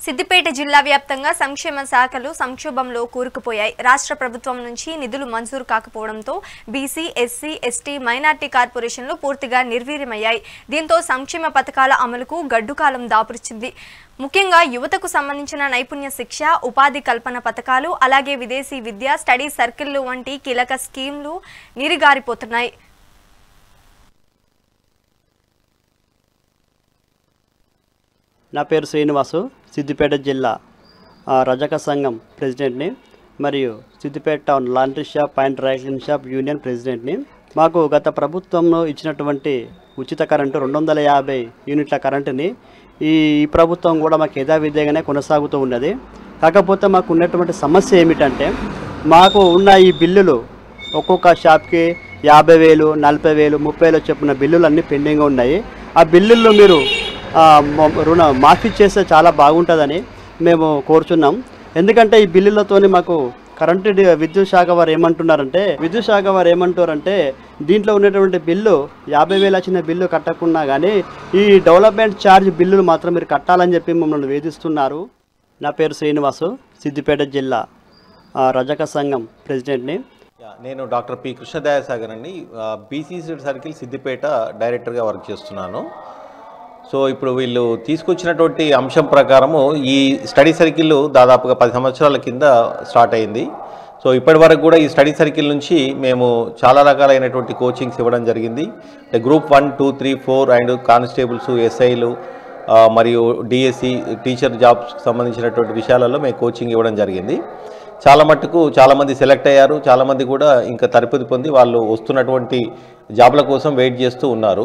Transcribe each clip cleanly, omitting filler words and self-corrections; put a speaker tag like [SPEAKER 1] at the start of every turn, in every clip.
[SPEAKER 1] సిద్దిపేట జిల్లా వ్యాప్తంగా సంక్షేమ శాఖలు సంక్షోభంలో కూరుకుపోయాయి. రాష్ట్ర ప్రభుత్వం నుంచి నిధులు మంజూరు కాకపోవడంతో బీసీ, ఎస్సీ, ఎస్టీ, మైనార్టీ కార్పొరేషన్లు పూర్తిగా నిర్వీర్యమయ్యాయి. దీంతో సంక్షేమ పథకాల అమలుకు గడ్డుకాలం దాపురించింది. ముఖ్యంగా యువతకు సంబంధించిన నైపుణ్య శిక్ష, ఉపాధి కల్పన పథకాలు, అలాగే విదేశీ విద్య, స్టడీ సర్కిళ్లు వంటి కీలక స్కీమ్లు నీరుగారిపోతున్నాయి.
[SPEAKER 2] నా పేరు శ్రీనివాసు, సిద్దిపేట జిల్లా రజక సంఘం ప్రెసిడెంట్ని మరియు Siddipet town laundry shop and dry clean shop union ప్రెసిడెంట్ని. మాకు గత ప్రభుత్వంలో ఇచ్చినటువంటి ఉచిత కరెంటు 250 యూనిట్ల కరెంటుని ఈ ప్రభుత్వం కూడా మాకు యథావిధిగానే కొనసాగుతూ ఉన్నది. కాకపోతే మాకు ఉన్నటువంటి సమస్య ఏమిటంటే, మాకు ఉన్న ఈ బిల్లులు ఒక్కొక్క షాప్కి 50,000, 40,000, 30,000 చొప్పున బిల్లులు అన్నీ పెండింగ్గా ఉన్నాయి. ఆ బిల్లుల్లో మీరు రుణ మాఫీ చేస్తే చాలా బాగుంటుందని మేము కోరుచున్నాం. ఎందుకంటే ఈ బిల్లులతోని మాకు కరెంటు విద్యుత్ శాఖ వారు ఏమంటారంటే దీంట్లో ఉన్నటువంటి బిల్లు 50,000 వచ్చిన బిల్లు కట్టకున్నా కానీ ఈ డెవలప్మెంట్ ఛార్జ్ బిల్లులు మాత్రం మీరు కట్టాలని చెప్పి మమ్మల్ని వేధిస్తున్నారు. నా పేరు శ్రీనివాసు, సిద్దిపేట జిల్లా రజక సంఘం ప్రెసిడెంట్ని.
[SPEAKER 3] నేను డాక్టర్ పి కృష్ణదయాసాగర్ అండి, బీసీ సర్కిల్ సిద్దిపేట డైరెక్టర్గా వర్క్ చేస్తున్నాను. సో ఇప్పుడు వీళ్ళు తీసుకొచ్చినటువంటి అంశం ప్రకారము ఈ స్టడీ సర్కిల్ దాదాపుగా 10 సంవత్సరాల కింద స్టార్ట్ అయింది. సో ఇప్పటి వరకు కూడా ఈ స్టడీ సర్కిల్ నుంచి మేము చాలా రకాలైనటువంటి కోచింగ్స్ ఇవ్వడం జరిగింది. గ్రూప్ 1, 2, 3, 4 అండ్ కానిస్టేబుల్స్, ఎస్ఐలు మరియు డిఎస్సి టీచర్ జాబ్స్కి సంబంధించినటువంటి విషయాలలో మేము కోచింగ్ ఇవ్వడం జరిగింది. చాలా మట్టుకు చాలామంది సెలెక్ట్ అయ్యారు. చాలామంది కూడా ఇంకా తరపుది పొంది వాళ్ళు వస్తున్నటువంటి జాబ్ల కోసం వెయిట్ చేస్తూ ఉన్నారు.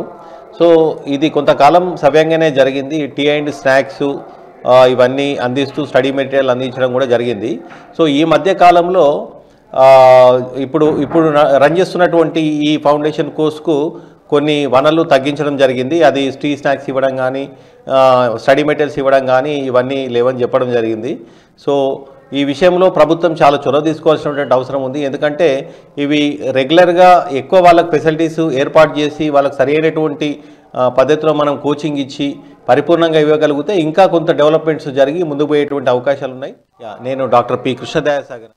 [SPEAKER 3] సో ఇది కొంతకాలం సవ్యంగానే జరిగింది. టీ అండ్ స్నాక్స్ ఇవన్నీ అందిస్తూ స్టడీ మెటీరియల్ అందించడం కూడా జరిగింది. సో ఈ మధ్య కాలంలో ఇప్పుడు రన్ చేస్తున్నటువంటి ఈ ఫౌండేషన్ కోర్సుకు కొన్ని వనరులు తగ్గించడం జరిగింది. అది టీ స్నాక్స్ ఇవ్వడం కానీ, స్టడీ మెటీరియల్స్ ఇవ్వడం కానీ ఇవన్నీ లేవని చెప్పడం జరిగింది. సో ఈ విషయంలో ప్రభుత్వం చాలా చొరవ తీసుకోవాల్సినటువంటి అవసరం ఉంది. ఎందుకంటే ఇవి రెగ్యులర్గా ఎక్కువ వాళ్ళకి ఫెసిలిటీస్ ఏర్పాటు చేసి వాళ్ళకి సరైనటువంటి పద్ధతిలో మనం కోచింగ్ ఇచ్చి పరిపూర్ణంగా ఇవ్వగలిగితే ఇంకా కొంత డెవలప్మెంట్స్ జరిగి ముందుకు పోయేటువంటి అవకాశాలు ఉన్నాయి. నేను డాక్టర్ పి కృష్ణదయాసాగర్.